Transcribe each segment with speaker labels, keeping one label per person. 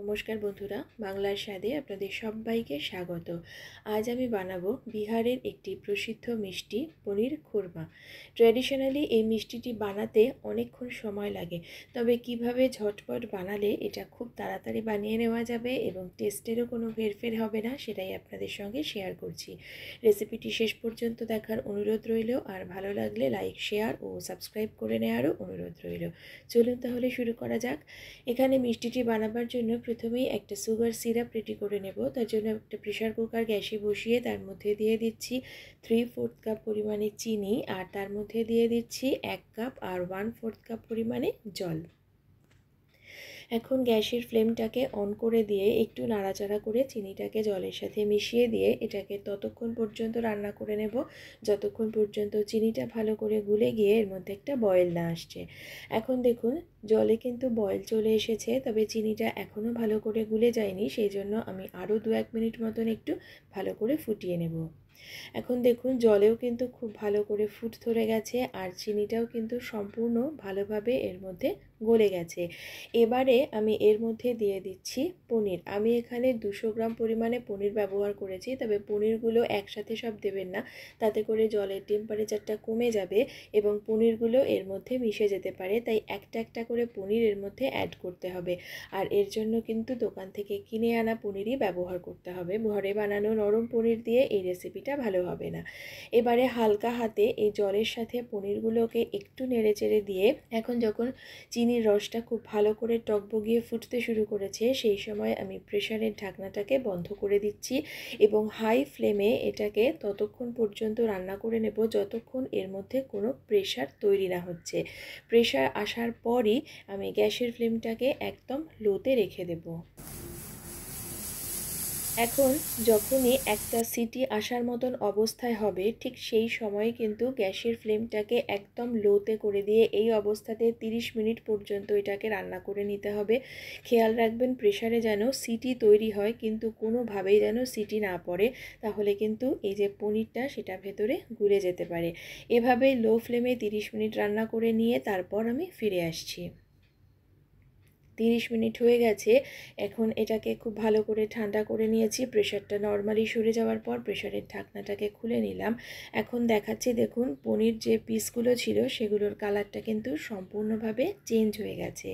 Speaker 1: नमस्कार बंधुरा बांगलार स्वादे आपनादेर सबाइके स्वागत। आज आमी बानाबो बिहारेर एकटी प्रसिद्ध मिष्टि पनीर खुरमा। ट्रेडिशनाली এই মিষ্টিটি বানাতে অনেকক্ষণ সময় লাগে, তবে কিভাবে ঝটপট বানালে এটা খুব তাড়াতাড়ি বানিয়ে নেওয়া যাবে এবং টেস্টেরও কোনো হেরফের হবে না সেটাই আপনাদের সঙ্গে শেয়ার করছি। রেসিপিটি শেষ পর্যন্ত দেখার অনুরোধ রইল, আর ভালো লাগলে লাইক শেয়ার ও সাবস্ক্রাইব করে নেওয়ারও অনুরোধ রইল। চলুন তাহলে শুরু করা যাক। এখানে মিষ্টিটি বানাবার জন্য প্রথমেই একটা সুগার সিরাপ রেডি করে নেব। তার জন্য একটা প্রেসার কুকার গ্যাসে বসিয়ে তার মধ্যে দিয়ে দিচ্ছি 3/4 কাপ পরিমাণে চিনি, আর তার মধ্যে দিয়ে দিচ্ছি 1 কাপ আর 1/4 কাপ পরিমাণে জল। এখন গ্যাসের ফ্লেমটাকে অন করে দিয়ে একটু নাড়াচাড়া করে চিনিটাকে জলের সাথে মিশিয়ে দিয়ে এটাকে ততক্ষণ পর্যন্ত রান্না করে নেব যতক্ষণ পর্যন্ত চিনিটা ভালো করে গুলে গিয়ে এর মধ্যে একটা বয়েল না আসছে। এখন দেখুন জলে কিন্তু বয়েল চলে এসেছে, তবে চিনিটা এখনও ভালো করে গুলে যায়নি, সেই জন্য আমি আরও 2-1 মিনিট মতন একটু ভালো করে ফুটিয়ে নেব। এখন দেখুন জলেও কিন্তু খুব ভালো করে ফুট ধরে গেছে, আর চিনিটাও কিন্তু সম্পূর্ণ ভালোভাবে এর মধ্যে গলে গেছে। এবারে আমি এর মধ্যে দিয়ে দিচ্ছি পনির। আমি এখানে 200 গ্রাম পরিমাণে পনির ব্যবহার করেছি, তবে পনিরগুলো একসাথে সব দেবেন না, তাতে করে জলের টেম্পারেচারটা কমে যাবে এবং পনিরগুলো এর মধ্যে মিশে যেতে পারে। তাই একটা একটা করে পনির এর মধ্যে অ্যাড করতে হবে, আর এর জন্য কিন্তু দোকান থেকে কিনে আনা পনিরই ব্যবহার করতে হবে। ঘরে বানানো নরম পনির দিয়ে এই রেসিপিটা ভালো হবে না। এবারে হালকা হাতে এই জলের সাথে পনিরগুলোকে একটু নেড়েচেড়ে দিয়ে এখন যখন চিনির রসটা খুব ভালো করে টকবগিয়ে ফুটতে শুরু করেছে, সেই সময় আমি প্রেসারের ঢাকনাটাকে বন্ধ করে দিচ্ছি এবং হাই ফ্লেমে এটাকে ততক্ষণ পর্যন্ত রান্না করে নেব যতক্ষণ এর মধ্যে কোনো প্রেসার তৈরি না হচ্ছে। প্রেসার আসার পরই আমি গ্যাসের ফ্লেমটাকে একদম লোতে রেখে দেব। এখন যখনই একটা সিটি আসার মতন অবস্থায় হবে, ঠিক সেই সময় কিন্তু গ্যাসের ফ্লেমটাকে একদম লোতে করে দিয়ে এই অবস্থাতে 30 মিনিট পর্যন্ত এটাকে রান্না করে নিতে হবে। খেয়াল রাখবেন প্রেসারে যেন সিটি তৈরি হয়, কিন্তু কোনোভাবেই যেন সিটি না পড়ে, তাহলে কিন্তু এই যে পনিরটা সেটা ভেতরে গুলে যেতে পারে। এভাবেই লো ফ্লেমে 30 মিনিট রান্না করে নিয়ে তারপর আমি ফিরে আসছি। 30 মিনিট হয়ে গেছে। এখন এটাকে খুব ভালো করে ঠান্ডা করে নিয়েছি। প্রেসারটা নর্মালি সরে যাওয়ার পর প্রেসারের ঢাকনাটাকে খুলে নিলাম। এখন দেখাচ্ছি দেখুন পনির যে পিসগুলো ছিল সেগুলোর কালারটা কিন্তু সম্পূর্ণভাবে চেঞ্জ হয়ে গেছে।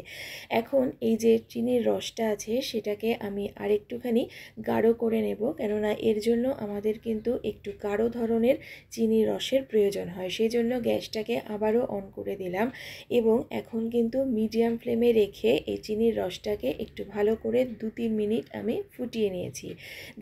Speaker 1: এখন এই যে চিনির রসটা আছে সেটাকে আমি আরেকটুখানি গাঢ় করে নেব, কেননা এর জন্য আমাদের কিন্তু একটু গাঢ় ধরনের চিনির রসের প্রয়োজন হয়। সেই জন্য গ্যাসটাকে আবারও অন করে দিলাম এবং এখন কিন্তু মিডিয়াম ফ্লেমে রেখে এই চিনির রসটাকে একটু ভালো করে 2-3 মিনিট আমি ফুটিয়ে নিয়েছি।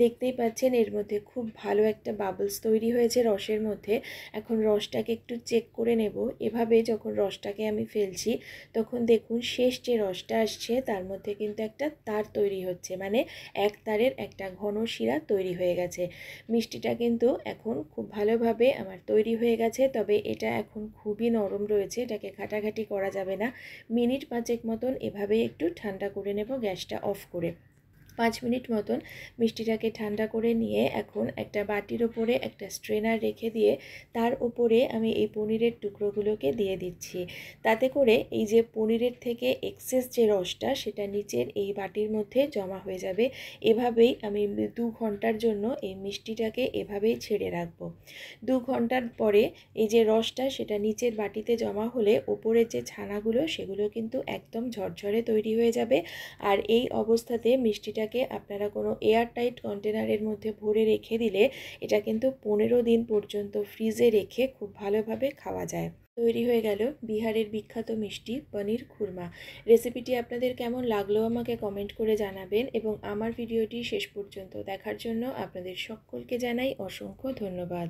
Speaker 1: দেখতেই পাচ্ছেন এর মধ্যে খুব ভালো একটা বাবলস তৈরি হয়েছে রসের মধ্যে। এখন রসটাকে একটু চেক করে নেব। এভাবে যখন রসটাকে আমি ফেলছি তখন দেখুন শেষ যে রসটা আসছে তার মধ্যে কিন্তু একটা তার তৈরি হচ্ছে, মানে এক তারের একটা ঘন শিরা তৈরি হয়ে গেছে। মিষ্টিটা কিন্তু এখন খুব ভালোভাবে আমার তৈরি হয়ে গেছে, তবে এটা এখন খুবই নরম রয়েছে, এটাকে ঘাটাঘাটি করা যাবে না। মিনিট 5 মতন এভাবেই একটু ঠান্ডা করে নেব গ্যাসটা অফ করে। 5 মিনিট মতন মিষ্টিটাকে ঠান্ডা করে নিয়ে এখন একটা বাটির ওপরে একটা স্ট্রেনার রেখে দিয়ে তার ওপরে আমি এই পনিরের টুকরোগুলোকে দিয়ে দিচ্ছি। তাতে করে এই যে পনিরের থেকে এক্সেস যে রসটা সেটা নিচের এই বাটির মধ্যে জমা হয়ে যাবে। এভাবেই আমি 2 ঘন্টার জন্য এই মিষ্টিটাকে এভাবেই ছেড়ে রাখবো। 2 ঘন্টার পরে এই যে রসটা সেটা নিচের বাটিতে জমা হলে ওপরের যে ছানাগুলো সেগুলো কিন্তু একদম ঝরঝরে তৈরি হয়ে যাবে। আর এই অবস্থাতে মিষ্টিটা আপনারা কোনো এয়ারটাইট কন্টেনারের মধ্যে ভরে রেখে দিলে এটা কিন্তু 15 দিন পর্যন্ত ফ্রিজে রেখে খুব ভালোভাবে খাওয়া যায়। তৈরি হয়ে গেল বিহারের বিখ্যাত মিষ্টি পনির খুরমা। রেসিপিটি আপনাদের কেমন লাগলো আমাকে কমেন্ট করে জানাবেন এবং আমার ভিডিওটি শেষ পর্যন্ত দেখার জন্য আপনাদের সকলকে জানাই অসংখ্য ধন্যবাদ।